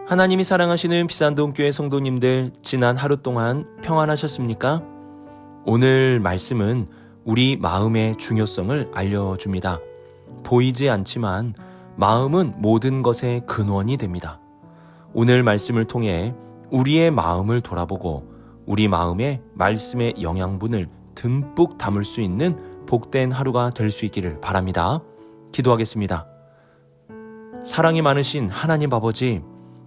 하나님이 사랑하시는 비산동교회 성도님들, 지난 하루 동안 평안하셨습니까? 오늘 말씀은 우리 마음의 중요성을 알려줍니다. 보이지 않지만 마음은 모든 것의 근원이 됩니다. 오늘 말씀을 통해 우리의 마음을 돌아보고 우리 마음에 말씀의 영양분을 듬뿍 담을 수 있는 복된 하루가 될 수 있기를 바랍니다. 기도하겠습니다. 사랑이 많으신 하나님 아버지,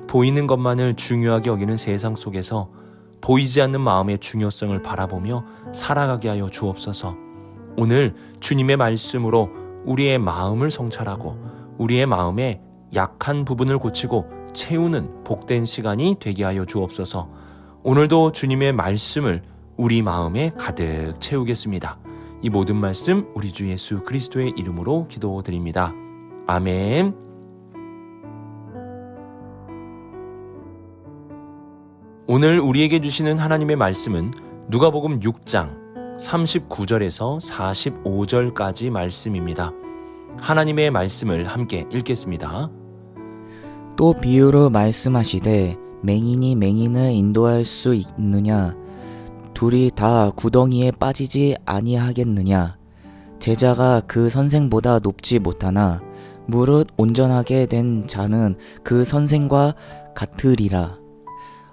보이는 것만을 중요하게 여기는 세상 속에서 보이지 않는 마음의 중요성을 바라보며 살아가게 하여 주옵소서. 오늘 주님의 말씀으로 우리의 마음을 성찰하고 우리의 마음의 약한 부분을 고치고 채우는 복된 시간이 되게 하여 주옵소서. 오늘도 주님의 말씀을 우리 마음에 가득 채우겠습니다. 이 모든 말씀 우리 주 예수 그리스도의 이름으로 기도드립니다. 아멘. 오늘 우리에게 주시는 하나님의 말씀은 누가복음 6장 39절에서 45절까지 말씀입니다. 하나님의 말씀을 함께 읽겠습니다. 또 비유로 말씀하시되 맹인이 맹인을 인도할 수 있느냐? 둘이 다 구덩이에 빠지지 아니하겠느냐? 제자가 그 선생보다 높지 못하나 무릇 온전하게 된 자는 그 선생과 같으리라.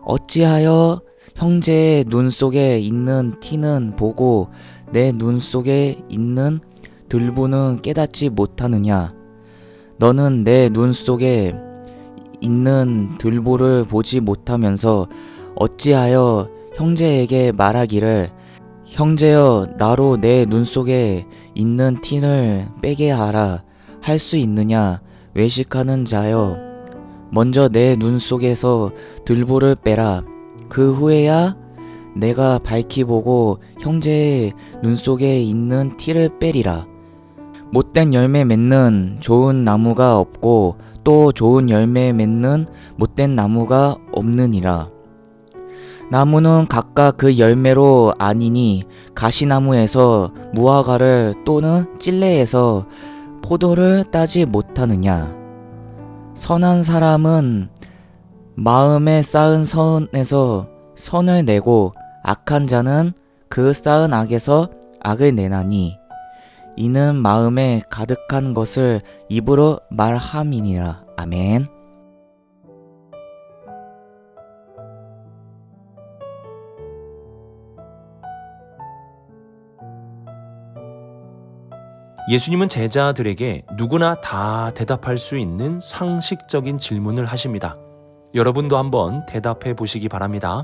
어찌하여 형제의 눈 속에 있는 티는 보고 내 눈 속에 있는 들보는 깨닫지 못하느냐? 너는 내 눈 속에 있는 들보를 보지 못하면서 어찌하여 형제에게 말하기를 형제여 나로 내 눈 속에 있는 티를 빼게 하라 할 수 있느냐? 외식하는 자여 먼저 내 눈 속에서 들보를 빼라. 그 후에야 내가 밝히 보고 형제의 눈 속에 있는 티를 빼리라. 못된 열매 맺는 좋은 나무가 없고 또 좋은 열매 맺는 못된 나무가 없느니라. 나무는 각각 그 열매로 아니니 가시나무에서 무화과를 또는 찔레에서 포도를 따지 못하느냐. 선한 사람은 마음에 쌓은 선에서 선을 내고 악한 자는 그 쌓은 악에서 악을 내나니 이는 마음에 가득한 것을 입으로 말함이니라. 아멘. 예수님은 제자들에게 누구나 다 대답할 수 있는 상식적인 질문을 하십니다. 여러분도 한번 대답해 보시기 바랍니다.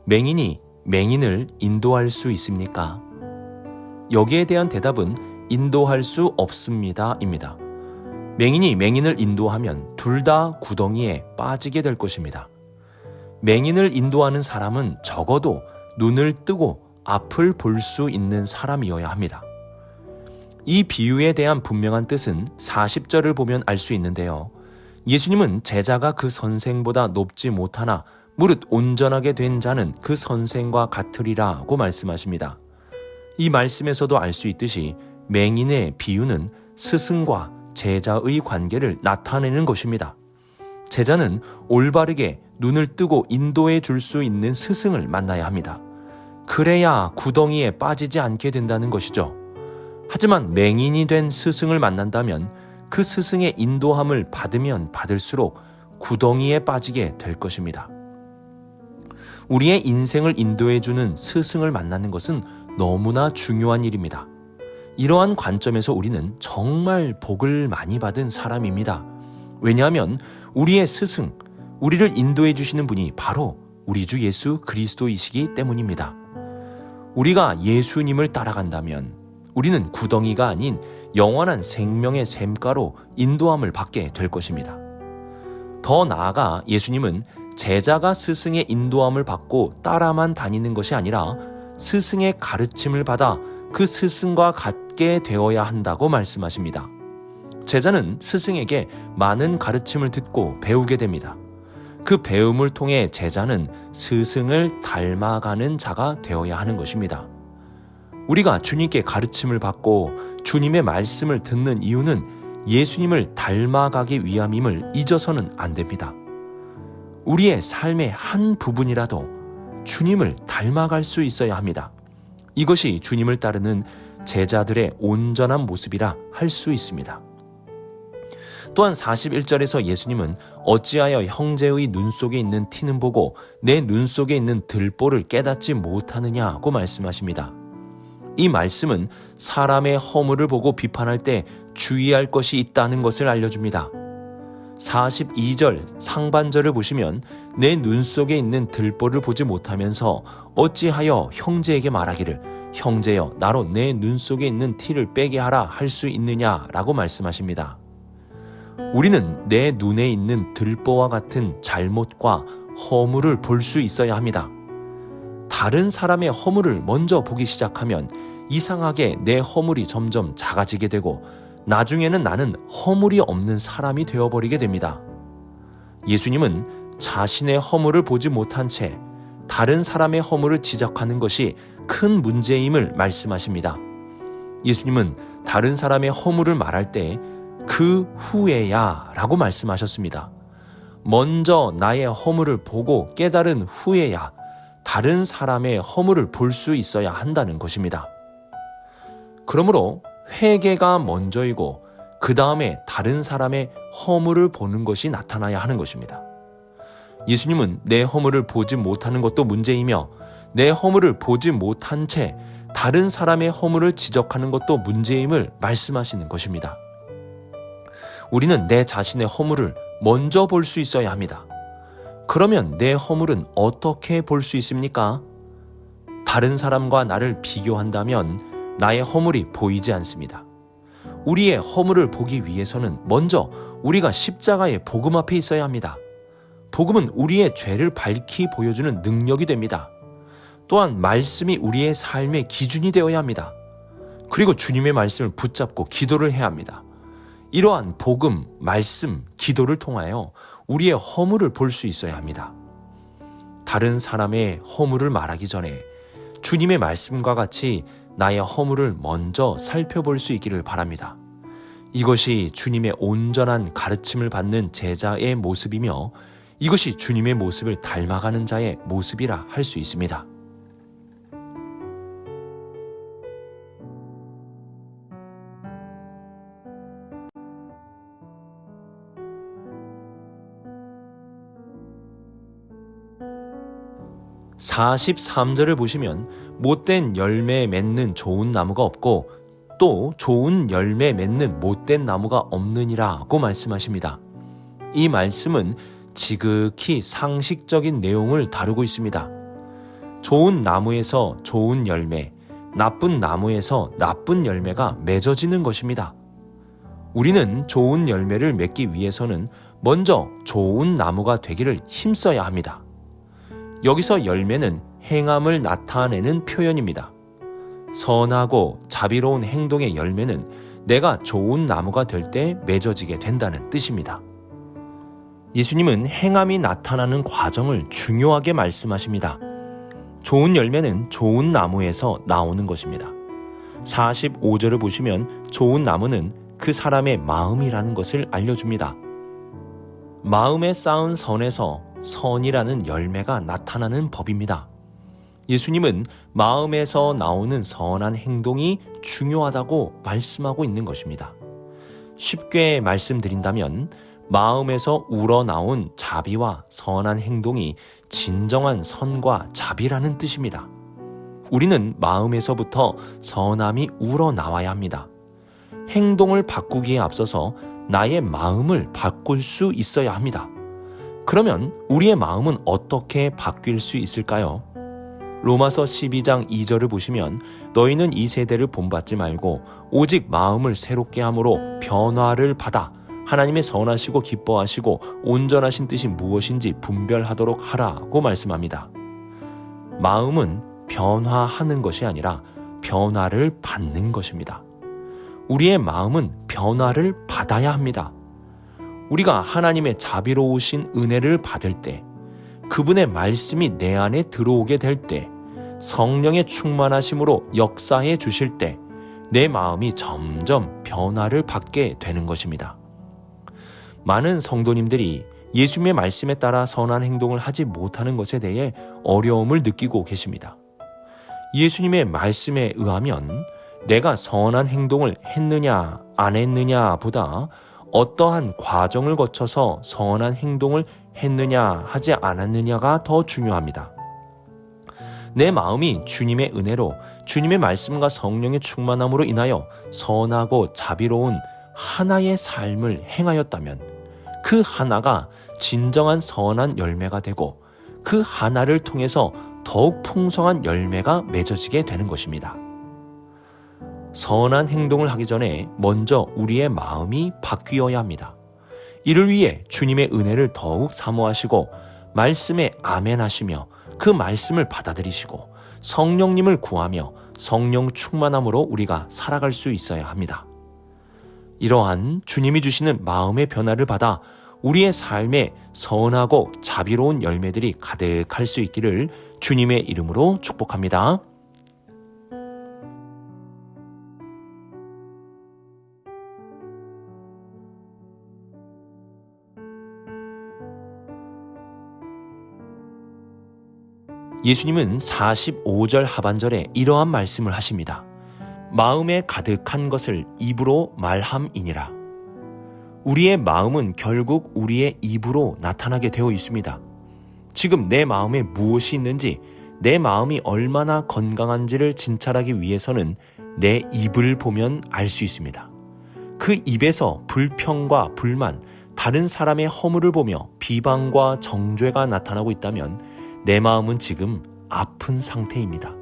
맹인이 맹인을 인도할 수 있습니까? 여기에 대한 대답은 인도할 수 없습니다 입니다. 맹인이 맹인을 인도하면 둘 다 구덩이에 빠지게 될 것입니다. 맹인을 인도하는 사람은 적어도 눈을 뜨고 앞을 볼 수 있는 사람이어야 합니다. 이 비유에 대한 분명한 뜻은 40절을 보면 알 수 있는데요. 예수님은 제자가 그 선생보다 높지 못하나 무릇 온전하게 된 자는 그 선생과 같으리라고 말씀하십니다. 이 말씀에서도 알 수 있듯이 맹인의 비유는 스승과 제자의 관계를 나타내는 것입니다. 제자는 올바르게 눈을 뜨고 인도해 줄 수 있는 스승을 만나야 합니다. 그래야 구덩이에 빠지지 않게 된다는 것이죠. 하지만 맹인이 된 스승을 만난다면 그 스승의 인도함을 받으면 받을수록 구덩이에 빠지게 될 것입니다. 우리의 인생을 인도해주는 스승을 만나는 것은 너무나 중요한 일입니다. 이러한 관점에서 우리는 정말 복을 많이 받은 사람입니다. 왜냐하면 우리의 스승, 우리를 인도해 주시는 분이 바로 우리 주 예수 그리스도이시기 때문입니다. 우리가 예수님을 따라간다면 우리는 구덩이가 아닌 영원한 생명의 샘가로 인도함을 받게 될 것입니다. 더 나아가 예수님은 제자가 스승의 인도함을 받고 따라만 다니는 것이 아니라 스승의 가르침을 받아 그 스승과 같게 되어야 한다고 말씀하십니다. 제자는 스승에게 많은 가르침을 듣고 배우게 됩니다. 그 배움을 통해 제자는 스승을 닮아가는 자가 되어야 하는 것입니다. 우리가 주님께 가르침을 받고 주님의 말씀을 듣는 이유는 예수님을 닮아가기 위함임을 잊어서는 안 됩니다. 우리의 삶의 한 부분이라도 주님을 닮아갈 수 있어야 합니다. 이것이 주님을 따르는 제자들의 온전한 모습이라 할 수 있습니다. 또한 41절에서 예수님은 어찌하여 형제의 눈 속에 있는 티는 보고 내 눈 속에 있는 들보를 깨닫지 못하느냐고 말씀하십니다. 이 말씀은 사람의 허물을 보고 비판할 때 주의할 것이 있다는 것을 알려줍니다. 42절 상반절을 보시면 내 눈 속에 있는 들보를 보지 못하면서 어찌하여 형제에게 말하기를 형제여 나로 내 눈 속에 있는 티를 빼게 하라 할 수 있느냐라고 말씀하십니다. 우리는 내 눈에 있는 들보와 같은 잘못과 허물을 볼 수 있어야 합니다. 다른 사람의 허물을 먼저 보기 시작하면 이상하게 내 허물이 점점 작아지게 되고 나중에는 나는 허물이 없는 사람이 되어버리게 됩니다. 예수님은 자신의 허물을 보지 못한 채 다른 사람의 허물을 지적하는 것이 큰 문제임을 말씀하십니다. 예수님은 다른 사람의 허물을 말할 때 그 후에야 라고 말씀하셨습니다. 먼저 나의 허물을 보고 깨달은 후에야 다른 사람의 허물을 볼 수 있어야 한다는 것입니다. 그러므로 회개가 먼저이고 그 다음에 다른 사람의 허물을 보는 것이 나타나야 하는 것입니다. 예수님은 내 허물을 보지 못하는 것도 문제이며 내 허물을 보지 못한 채 다른 사람의 허물을 지적하는 것도 문제임을 말씀하시는 것입니다. 우리는 내 자신의 허물을 먼저 볼 수 있어야 합니다. 그러면 내 허물은 어떻게 볼 수 있습니까? 다른 사람과 나를 비교한다면 나의 허물이 보이지 않습니다. 우리의 허물을 보기 위해서는 먼저 우리가 십자가의 복음 앞에 있어야 합니다. 복음은 우리의 죄를 밝히 보여주는 능력이 됩니다. 또한 말씀이 우리의 삶의 기준이 되어야 합니다. 그리고 주님의 말씀을 붙잡고 기도를 해야 합니다. 이러한 복음, 말씀, 기도를 통하여 우리의 허물을 볼 수 있어야 합니다. 다른 사람의 허물을 말하기 전에 주님의 말씀과 같이 나의 허물을 먼저 살펴볼 수 있기를 바랍니다. 이것이 주님의 온전한 가르침을 받는 제자의 모습이며 이것이 주님의 모습을 닮아가는 자의 모습이라 할 수 있습니다. (43절을) 보시면 못된 열매 맺는 좋은 나무가 없고 또 좋은 열매 맺는 못된 나무가 없느니라고 말씀하십니다. 이 말씀은 지극히 상식적인 내용을 다루고 있습니다. 좋은 나무에서 좋은 열매, 나쁜 나무에서 나쁜 열매가 맺어지는 것입니다. 우리는 좋은 열매를 맺기 위해서는 먼저 좋은 나무가 되기를 힘써야 합니다. 여기서 열매는 행함을 나타내는 표현입니다. 선하고 자비로운 행동의 열매는 내가 좋은 나무가 될 때 맺어지게 된다는 뜻입니다. 예수님은 행함이 나타나는 과정을 중요하게 말씀하십니다. 좋은 열매는 좋은 나무에서 나오는 것입니다. 45절을 보시면 좋은 나무는 그 사람의 마음이라는 것을 알려줍니다. 마음에 쌓은 선에서 선이라는 열매가 나타나는 법입니다. 예수님은 마음에서 나오는 선한 행동이 중요하다고 말씀하고 있는 것입니다. 쉽게 말씀드린다면 마음에서 우러나온 자비와 선한 행동이 진정한 선과 자비라는 뜻입니다. 우리는 마음에서부터 선함이 우러나와야 합니다. 행동을 바꾸기에 앞서서 나의 마음을 바꿀 수 있어야 합니다. 그러면 우리의 마음은 어떻게 바뀔 수 있을까요? 로마서 12장 2절을 보시면 너희는 이 세대를 본받지 말고 오직 마음을 새롭게 함으로 변화를 받아 하나님의 선하시고 기뻐하시고 온전하신 뜻이 무엇인지 분별하도록 하라고 말씀합니다. 마음은 변화하는 것이 아니라 변화를 받는 것입니다. 우리의 마음은 변화를 받아야 합니다. 우리가 하나님의 자비로우신 은혜를 받을 때, 그분의 말씀이 내 안에 들어오게 될 때, 성령의 충만하심으로 역사해 주실 때 내 마음이 점점 변화를 받게 되는 것입니다. 많은 성도님들이 예수님의 말씀에 따라 선한 행동을 하지 못하는 것에 대해 어려움을 느끼고 계십니다. 예수님의 말씀에 의하면 내가 선한 행동을 했느냐 안 했느냐 보다 어떠한 과정을 거쳐서 선한 행동을 했느냐 하지 않았느냐가 더 중요합니다. 내 마음이 주님의 은혜로 주님의 말씀과 성령의 충만함으로 인하여 선하고 자비로운 하나의 삶을 행하였다면 그 하나가 진정한 선한 열매가 되고 그 하나를 통해서 더욱 풍성한 열매가 맺어지게 되는 것입니다. 선한 행동을 하기 전에 먼저 우리의 마음이 바뀌어야 합니다. 이를 위해 주님의 은혜를 더욱 사모하시고 말씀에 아멘하시며 그 말씀을 받아들이시고 성령님을 구하며 성령 충만함으로 우리가 살아갈 수 있어야 합니다. 이러한 주님이 주시는 마음의 변화를 받아 우리의 삶에 선하고 자비로운 열매들이 가득할 수 있기를 주님의 이름으로 축복합니다. 예수님은 45절 하반절에 이러한 말씀을 하십니다. 마음에 가득한 것을 입으로 말함이니라. 우리의 마음은 결국 우리의 입으로 나타나게 되어 있습니다. 지금 내 마음에 무엇이 있는지, 내 마음이 얼마나 건강한지를 진찰하기 위해서는 내 입을 보면 알 수 있습니다. 그 입에서 불평과 불만, 다른 사람의 허물을 보며 비방과 정죄가 나타나고 있다면 내 마음은 지금 아픈 상태입니다.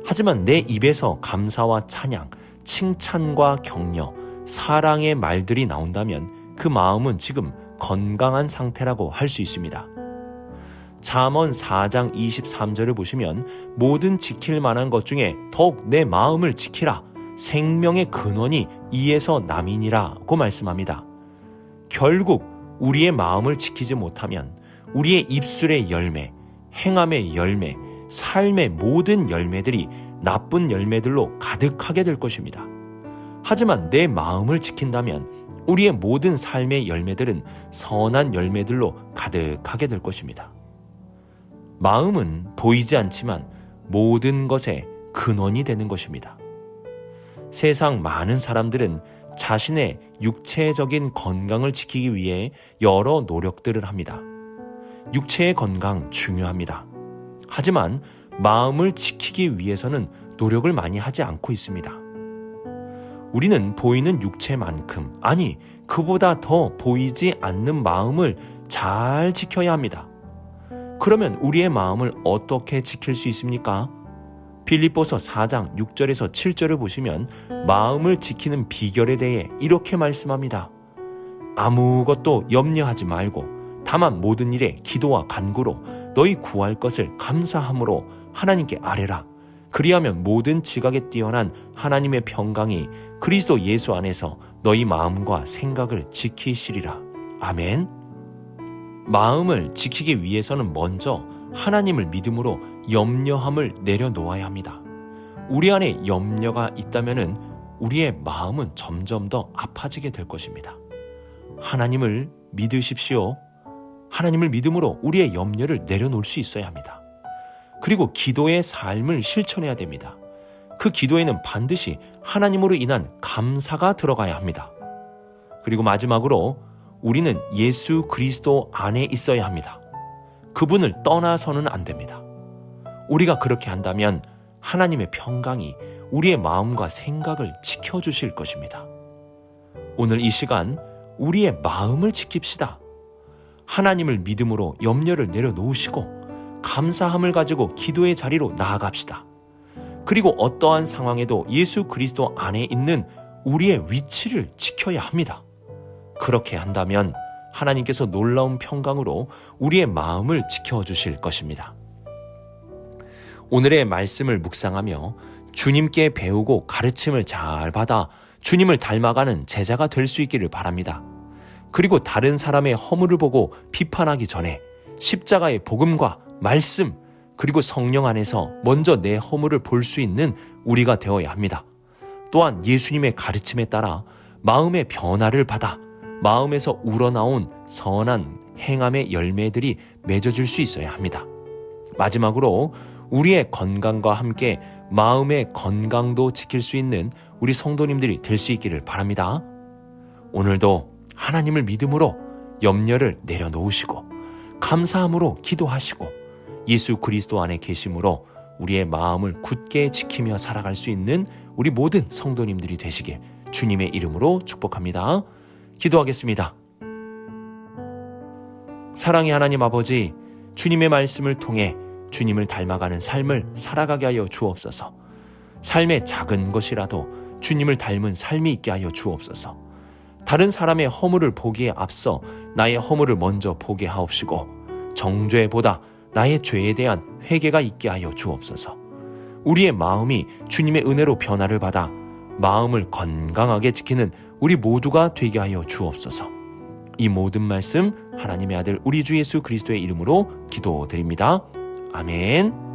하지만 내 입에서 감사와 찬양, 칭찬과 격려, 사랑의 말들이 나온다면 그 마음은 지금 건강한 상태라고 할 수 있습니다. 잠언 4장 23절을 보시면 모든 지킬 만한 것 중에 더욱 내 마음을 지키라. 생명의 근원이 이에서 남이니라고 말씀합니다. 결국 우리의 마음을 지키지 못하면 우리의 입술의 열매, 행함의 열매, 삶의 모든 열매들이 나쁜 열매들로 가득하게 될 것입니다. 하지만 내 마음을 지킨다면 우리의 모든 삶의 열매들은 선한 열매들로 가득하게 될 것입니다. 마음은 보이지 않지만 모든 것의 근원이 되는 것입니다. 세상 많은 사람들은 자신의 육체적인 건강을 지키기 위해 여러 노력들을 합니다. 육체의 건강 중요합니다. 하지만 마음을 지키기 위해서는 노력을 많이 하지 않고 있습니다. 우리는 보이는 육체만큼, 아니 그보다 더 보이지 않는 마음을 잘 지켜야 합니다. 그러면 우리의 마음을 어떻게 지킬 수 있습니까? 빌립보서 4장 6절에서 7절을 보시면 마음을 지키는 비결에 대해 이렇게 말씀합니다. 아무것도 염려하지 말고 다만 모든 일에 기도와 간구로 너희 구할 것을 감사함으로 하나님께 아뢰라. 그리하면 모든 지각에 뛰어난 하나님의 평강이 그리스도 예수 안에서 너희 마음과 생각을 지키시리라. 아멘. 마음을 지키기 위해서는 먼저 하나님을 믿음으로 염려함을 내려놓아야 합니다. 우리 안에 염려가 있다면 우리의 마음은 점점 더 아파지게 될 것입니다. 하나님을 믿으십시오. 하나님을 믿음으로 우리의 염려를 내려놓을 수 있어야 합니다. 그리고 기도의 삶을 실천해야 됩니다. 그 기도에는 반드시 하나님으로 인한 감사가 들어가야 합니다. 그리고 마지막으로 우리는 예수 그리스도 안에 있어야 합니다. 그분을 떠나서는 안 됩니다. 우리가 그렇게 한다면 하나님의 평강이 우리의 마음과 생각을 지켜주실 것입니다. 오늘 이 시간 우리의 마음을 지킵시다. 하나님을 믿음으로 염려를 내려놓으시고 감사함을 가지고 기도의 자리로 나아갑시다. 그리고 어떠한 상황에도 예수 그리스도 안에 있는 우리의 위치를 지켜야 합니다. 그렇게 한다면 하나님께서 놀라운 평강으로 우리의 마음을 지켜주실 것입니다. 오늘의 말씀을 묵상하며 주님께 배우고 가르침을 잘 받아 주님을 닮아가는 제자가 될 수 있기를 바랍니다. 그리고 다른 사람의 허물을 보고 비판하기 전에 십자가의 복음과 말씀 그리고 성령 안에서 먼저 내 허물을 볼 수 있는 우리가 되어야 합니다. 또한 예수님의 가르침에 따라 마음의 변화를 받아 마음에서 우러나온 선한 행함의 열매들이 맺어질 수 있어야 합니다. 마지막으로 우리의 건강과 함께 마음의 건강도 지킬 수 있는 우리 성도님들이 될 수 있기를 바랍니다. 오늘도 하나님을 믿음으로 염려를 내려놓으시고 감사함으로 기도하시고 예수 그리스도 안에 계심으로 우리의 마음을 굳게 지키며 살아갈 수 있는 우리 모든 성도님들이 되시길 주님의 이름으로 축복합니다. 기도하겠습니다. 사랑의 하나님 아버지, 주님의 말씀을 통해 주님을 닮아가는 삶을 살아가게 하여 주옵소서. 삶의 작은 것이라도 주님을 닮은 삶이 있게 하여 주옵소서. 다른 사람의 허물을 보기에 앞서 나의 허물을 먼저 보게 하옵시고 정죄보다 나의 죄에 대한 회개가 있게 하여 주옵소서. 우리의 마음이 주님의 은혜로 변화를 받아 마음을 건강하게 지키는 우리 모두가 되게 하여 주옵소서. 이 모든 말씀 하나님의 아들 우리 주 예수 그리스도의 이름으로 기도드립니다. 아멘.